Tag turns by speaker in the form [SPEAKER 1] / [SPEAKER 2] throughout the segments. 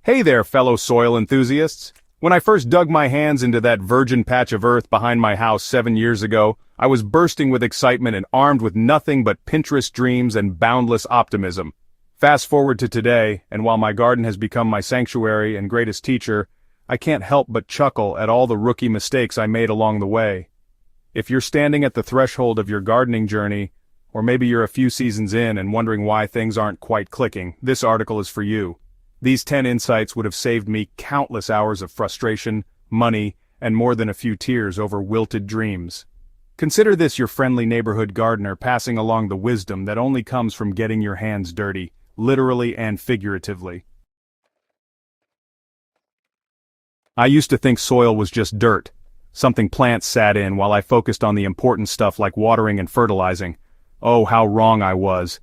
[SPEAKER 1] Hey there, fellow soil enthusiasts. When I first dug my hands into that virgin patch of earth behind my house 7 years ago, I was bursting with excitement and armed with nothing but Pinterest dreams and boundless optimism. Fast forward to today, and while my garden has become my sanctuary and greatest teacher, I can't help but chuckle at all the rookie mistakes I made along the way. If you're standing at the threshold of your gardening journey, or maybe you're a few seasons in and wondering why things aren't quite clicking, this article is for you. These 10 insights would have saved me countless hours of frustration, money, and more than a few tears over wilted dreams. Consider this your friendly neighborhood gardener passing along the wisdom that only comes from getting your hands dirty, literally and figuratively. I used to think soil was just dirt, something plants sat in while I focused on the important stuff like watering and fertilizing. Oh, how wrong I was.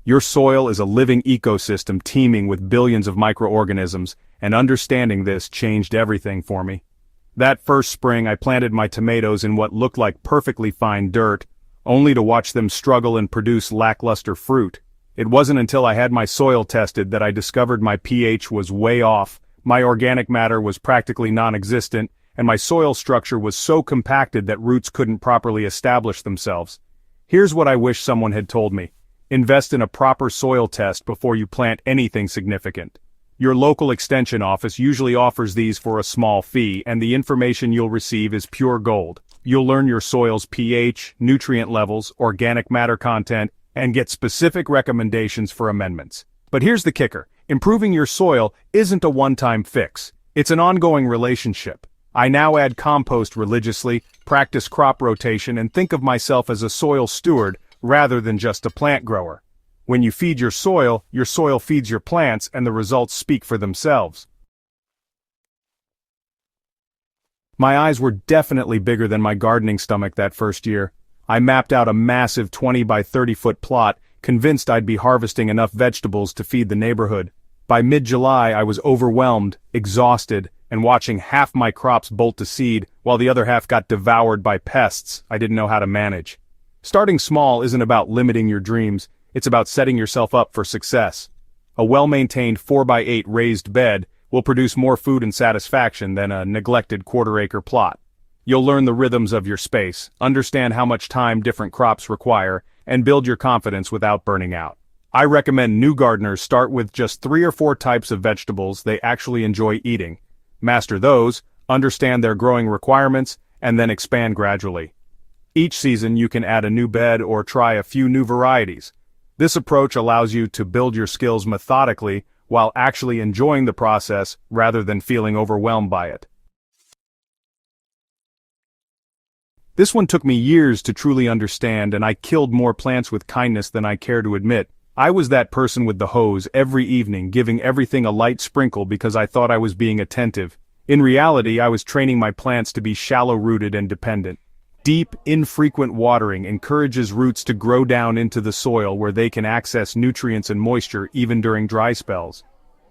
[SPEAKER 1] Your soil is a living ecosystem teeming with billions of microorganisms, and understanding this changed everything for me. That first spring I planted my tomatoes in what looked like perfectly fine dirt, only to watch them struggle and produce lackluster fruit. It wasn't until I had my soil tested that I discovered my pH was way off, my organic matter was practically non-existent, and my soil structure was so compacted that roots couldn't properly establish themselves. Here's what I wish someone had told me. Invest in a proper soil test before you plant anything significant. Your local extension office usually offers these for a small fee, and the information you'll receive is pure gold. You'll learn your soil's pH, nutrient levels, organic matter content, and get specific recommendations for amendments. But here's the kicker. Improving your soil isn't a one-time fix. It's an ongoing relationship. I now add compost religiously, practice crop rotation, and think of myself as a soil steward rather than just a plant grower. When you feed your soil feeds your plants, and the results speak for themselves. My eyes were definitely bigger than my gardening stomach that first year. I mapped out a massive 20 by 30 foot plot, convinced I'd be harvesting enough vegetables to feed the neighborhood. By mid-July I was overwhelmed, exhausted, and watching half my crops bolt to seed, while the other half got devoured by pests I didn't know how to manage. Starting small isn't about limiting your dreams, it's about setting yourself up for success. A well-maintained 4x8 raised bed will produce more food and satisfaction than a neglected quarter-acre plot. You'll learn the rhythms of your space, understand how much time different crops require, and build your confidence without burning out. I recommend new gardeners start with just 3 or 4 types of vegetables they actually enjoy eating. Master those, understand their growing requirements, and then expand gradually. Each season you can add a new bed or try a few new varieties. This approach allows you to build your skills methodically while actually enjoying the process rather than feeling overwhelmed by it. This one took me years to truly understand, and I killed more plants with kindness than I care to admit. I was that person with the hose every evening, giving everything a light sprinkle because I thought I was being attentive. In reality, I was training my plants to be shallow-rooted and dependent. Deep, infrequent watering encourages roots to grow down into the soil where they can access nutrients and moisture even during dry spells.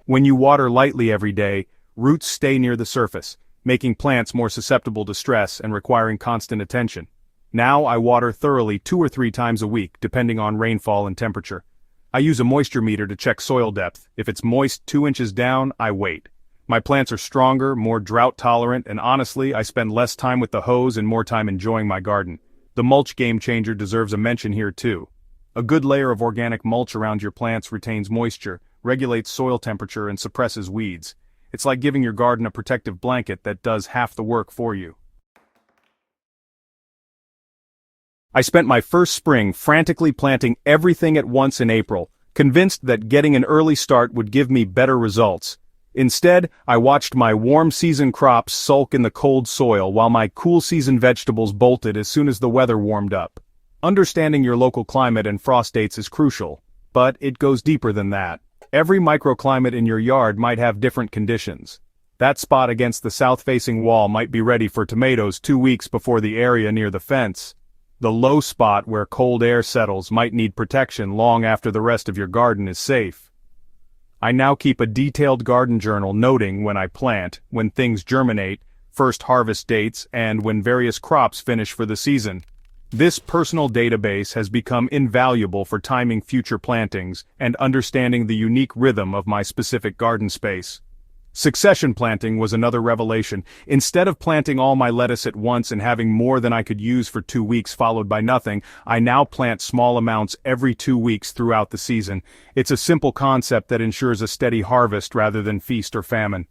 [SPEAKER 1] When you water lightly every day, roots stay near the surface, making plants more susceptible to stress and requiring constant attention. Now I water thoroughly 2 or 3 times a week, depending on rainfall and temperature. I use a moisture meter to check soil depth. If it's moist 2 inches down, I wait. My plants are stronger, more drought tolerant, and honestly, I spend less time with the hose and more time enjoying my garden. The mulch game changer deserves a mention here too. A good layer of organic mulch around your plants retains moisture, regulates soil temperature, and suppresses weeds. It's like giving your garden a protective blanket that does half the work for you. I spent my first spring frantically planting everything at once in April, convinced that getting an early start would give me better results. Instead, I watched my warm season crops sulk in the cold soil while my cool season vegetables bolted as soon as the weather warmed up. Understanding your local climate and frost dates is crucial, but it goes deeper than that. Every microclimate in your yard might have different conditions. That spot against the south-facing wall might be ready for tomatoes 2 weeks before the area near the fence. The low spot where cold air settles might need protection long after the rest of your garden is safe. I now keep a detailed garden journal noting when I plant, when things germinate, first harvest dates, and when various crops finish for the season. This personal database has become invaluable for timing future plantings and understanding the unique rhythm of my specific garden space. Succession planting was another revelation. Instead of planting all my lettuce at once and having more than I could use for 2 weeks followed by nothing, I now plant small amounts every 2 weeks throughout the season. It's a simple concept that ensures a steady harvest rather than feast or famine.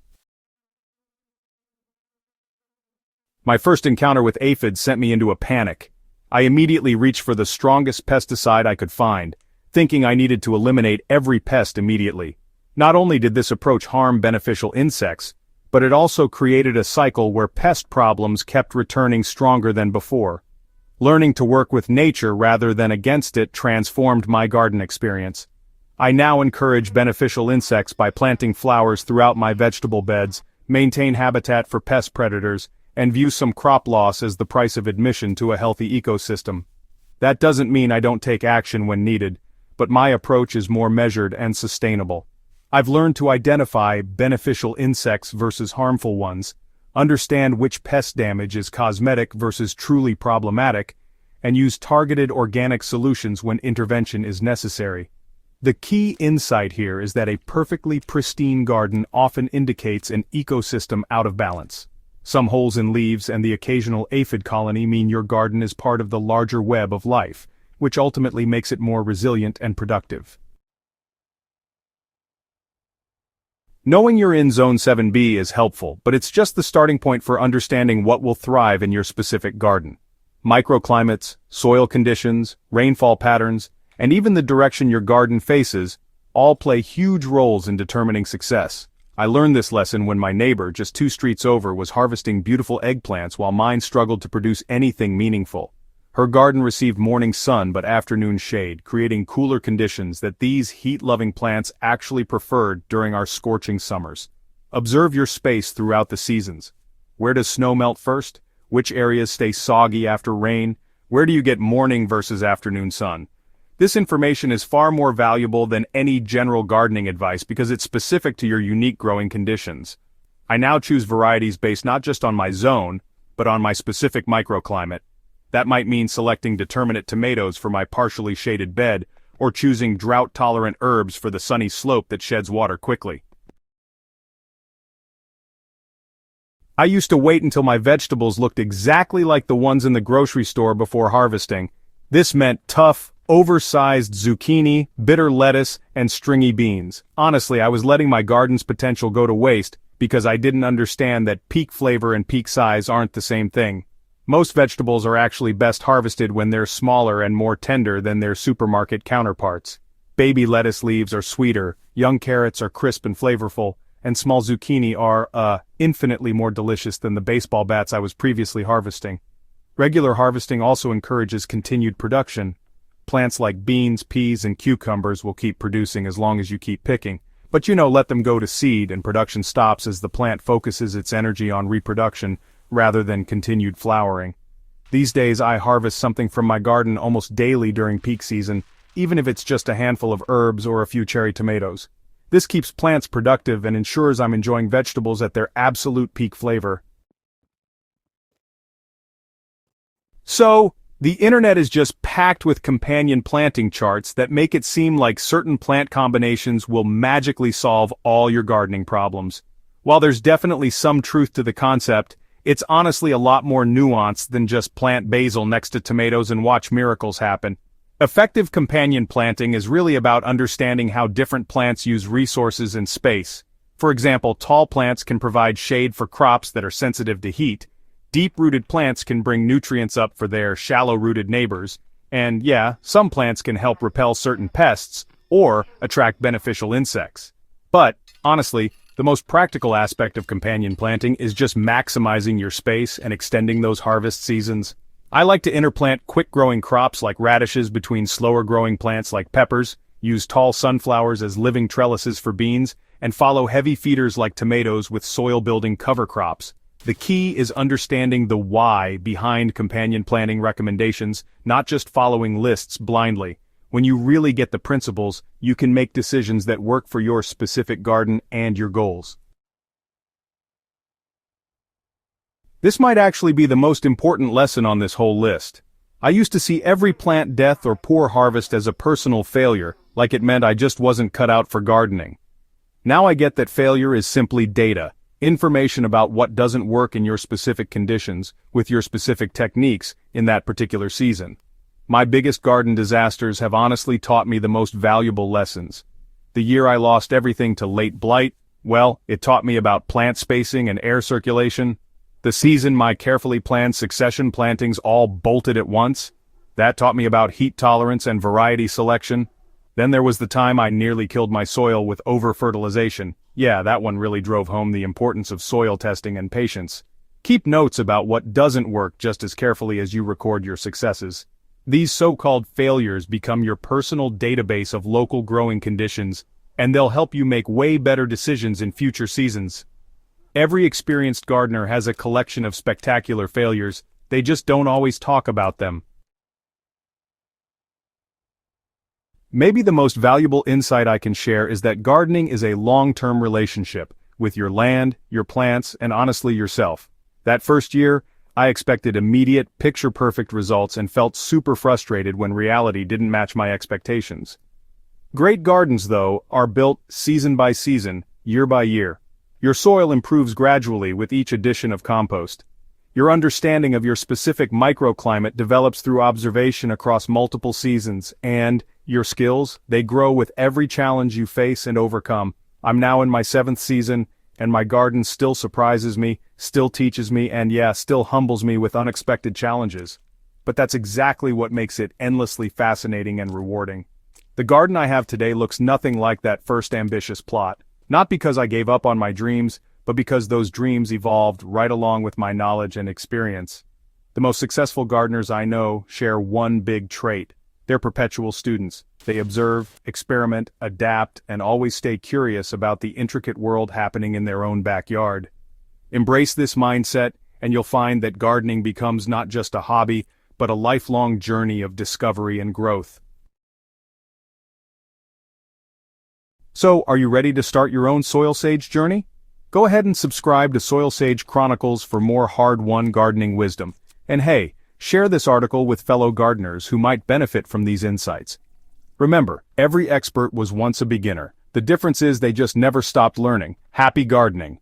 [SPEAKER 1] My first encounter with aphids sent me into a panic. I immediately reached for the strongest pesticide I could find, thinking I needed to eliminate every pest immediately. Not only did this approach harm beneficial insects, but it also created a cycle where pest problems kept returning stronger than before. Learning to work with nature rather than against it transformed my garden experience. I now encourage beneficial insects by planting flowers throughout my vegetable beds, maintain habitat for pest predators, and view some crop loss as the price of admission to a healthy ecosystem. That doesn't mean I don't take action when needed, but my approach is more measured and sustainable. I've learned to identify beneficial insects versus harmful ones, understand which pest damage is cosmetic versus truly problematic, and use targeted organic solutions when intervention is necessary. The key insight here is that a perfectly pristine garden often indicates an ecosystem out of balance. Some holes in leaves and the occasional aphid colony mean your garden is part of the larger web of life, which ultimately makes it more resilient and productive. Knowing you're in Zone 7B is helpful, but it's just the starting point for understanding what will thrive in your specific garden. Microclimates, soil conditions, rainfall patterns, and even the direction your garden faces all play huge roles in determining success. I learned this lesson when my neighbor, just 2 streets over, was harvesting beautiful eggplants while mine struggled to produce anything meaningful. Her garden received morning sun but afternoon shade, creating cooler conditions that these heat-loving plants actually preferred during our scorching summers. Observe your space throughout the seasons. Where does snow melt first? Which areas stay soggy after rain? Where do you get morning versus afternoon sun? This information is far more valuable than any general gardening advice because it's specific to your unique growing conditions. I now choose varieties based not just on my zone, but on my specific microclimate. That might mean selecting determinate tomatoes for my partially shaded bed, or choosing drought-tolerant herbs for the sunny slope that sheds water quickly. I used to wait until my vegetables looked exactly like the ones in the grocery store before harvesting. This meant tough, oversized zucchini, bitter lettuce, and stringy beans. Honestly, I was letting my garden's potential go to waste because I didn't understand that peak flavor and peak size aren't the same thing. Most vegetables are actually best harvested when they're smaller and more tender than their supermarket counterparts. Baby lettuce leaves are sweeter, young carrots are crisp and flavorful, and small zucchini are, infinitely more delicious than the baseball bats I was previously harvesting. Regular harvesting also encourages continued production. Plants like beans, peas, and cucumbers will keep producing as long as you keep picking. But let them go to seed and production stops as the plant focuses its energy on reproduction rather than continued flowering. These days I harvest something from my garden almost daily during peak season, even if it's just a handful of herbs or a few cherry tomatoes. This keeps plants productive and ensures I'm enjoying vegetables at their absolute peak flavor. So, the internet is just packed with companion planting charts that make it seem like certain plant combinations will magically solve all your gardening problems. While there's definitely some truth to the concept, it's honestly a lot more nuanced than just plant basil next to tomatoes and watch miracles happen. Effective companion planting is really about understanding how different plants use resources and space. For example, tall plants can provide shade for crops that are sensitive to heat. Deep-rooted plants can bring nutrients up for their shallow-rooted neighbors. And some plants can help repel certain pests or attract beneficial insects. But, honestly, the most practical aspect of companion planting is just maximizing your space and extending those harvest seasons. I like to interplant quick-growing crops like radishes between slower-growing plants like peppers, use tall sunflowers as living trellises for beans, and follow heavy feeders like tomatoes with soil-building cover crops. The key is understanding the why behind companion planting recommendations, not just following lists blindly. When you really get the principles, you can make decisions that work for your specific garden and your goals. This might actually be the most important lesson on this whole list. I used to see every plant death or poor harvest as a personal failure, like it meant I just wasn't cut out for gardening. Now I get that failure is simply data, information about what doesn't work in your specific conditions, with your specific techniques, in that particular season. My biggest garden disasters have honestly taught me the most valuable lessons. The year I lost everything to late blight, well, it taught me about plant spacing and air circulation. The season my carefully planned succession plantings all bolted at once, that taught me about heat tolerance and variety selection. Then there was the time I nearly killed my soil with over-fertilization. Yeah, that one really drove home the importance of soil testing and patience. Keep notes about what doesn't work just as carefully as you record your successes. These so-called failures become your personal database of local growing conditions, and they'll help you make way better decisions in future seasons. Every experienced gardener has a collection of spectacular failures, they just don't always talk about them. Maybe the most valuable insight I can share is that gardening is a long-term relationship with your land, your plants, and honestly yourself. That first year, I expected immediate, picture-perfect results and felt super frustrated when reality didn't match my expectations. Great gardens, though, are built season by season, year by year. Your soil improves gradually with each addition of compost. Your understanding of your specific microclimate develops through observation across multiple seasons, and your skills, they grow with every challenge you face and overcome. I'm now in my 7th season, and my garden still surprises me, still teaches me, and still humbles me with unexpected challenges. But that's exactly what makes it endlessly fascinating and rewarding. The garden I have today looks nothing like that first ambitious plot. Not because I gave up on my dreams, but because those dreams evolved right along with my knowledge and experience. The most successful gardeners I know share one big trait. They're perpetual students. They observe, experiment, adapt, and always stay curious about the intricate world happening in their own backyard. Embrace this mindset, and you'll find that gardening becomes not just a hobby, but a lifelong journey of discovery and growth. So, are you ready to start your own Soilsage journey? Go ahead and subscribe to Soilsage Chronicles for more hard-won gardening wisdom. And hey, share this article with fellow gardeners who might benefit from these insights. Remember, every expert was once a beginner. The difference is they just never stopped learning. Happy gardening!